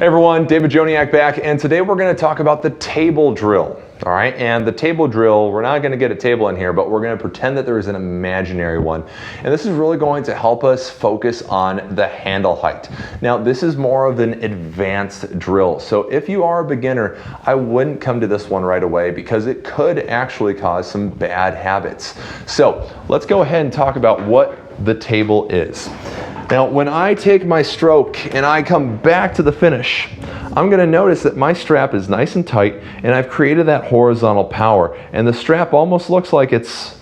Hey everyone, David Joniak back, and today we're going to talk about the table drill. All right, and the table drill, we're not going to get a table in here, but we're going to pretend that there is an imaginary one. And this is really going to help us focus on the handle height. Now, this is more of an advanced drill. So if you are a beginner, I wouldn't come to this one right away because it could actually cause some bad habits. So let's go ahead and talk about what the table is. Now, when I take my stroke and I come back to the finish, I'm going to notice that my strap is nice and tight, and I've created that horizontal power, and the strap almost looks like it's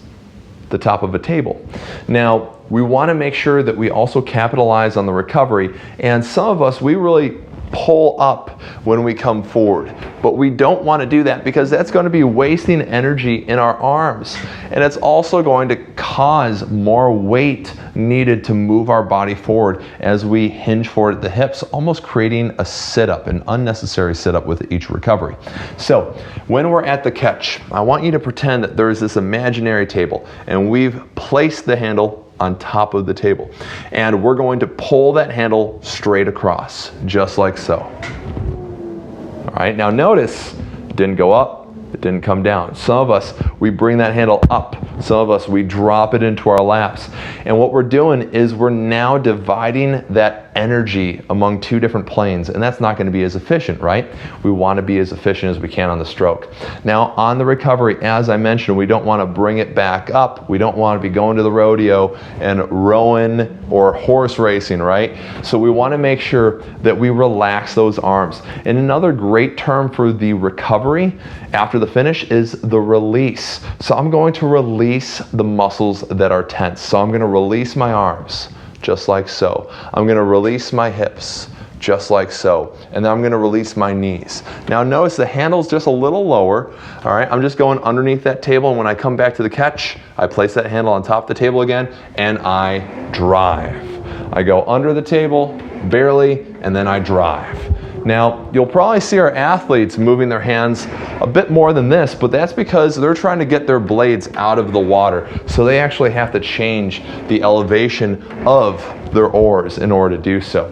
the top of a table. Now, we want to make sure that we also capitalize on the recovery, and some of us, we really pull up when we come forward, but we don't want to do that because that's going to be wasting energy in our arms, and it's also going to cause more weight needed to move our body forward as we hinge forward at the hips, almost creating a sit-up, an unnecessary sit-up with each recovery. So when we're at the catch, I want you to pretend that there is this imaginary table, and we've placed the handle on top of the table, and we're going to pull that handle straight across, just like so. All right, now notice it didn't go up, it didn't come down. Some of us, we bring that handle up. Some of us, we drop it into our laps. And what we're doing is we're now dividing that energy among two different planes, and that's not going to be as efficient, right? We want to be as efficient as we can on the stroke. Now, on the recovery, as I mentioned, we don't want to bring it back up. We don't want to be going to the rodeo and rowing or horse racing, right? So we want to make sure that we relax those arms. And another great term for the recovery after the finish is the release. So I'm going to release the muscles that are tense. So I'm going to release my arms, just like so. I'm going to release my hips, just like so. And then I'm going to release my knees. Now notice the handle's just a little lower. All right, I'm just going underneath that table, and when I come back to the catch, I place that handle on top of the table again, and I drive. I go under the table, barely, and then I drive. Now, you'll probably see our athletes moving their hands a bit more than this, but that's because they're trying to get their blades out of the water. So they actually have to change the elevation of their oars in order to do so.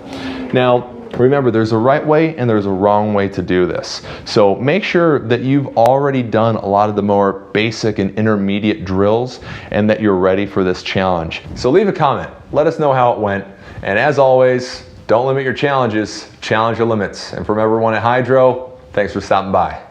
Now, remember, there's a right way and there's a wrong way to do this. So make sure that you've already done a lot of the more basic and intermediate drills and that you're ready for this challenge. So leave a comment. Let us know how it went. And as always, don't limit your challenges, challenge your limits. And from everyone at Hydrow, thanks for stopping by.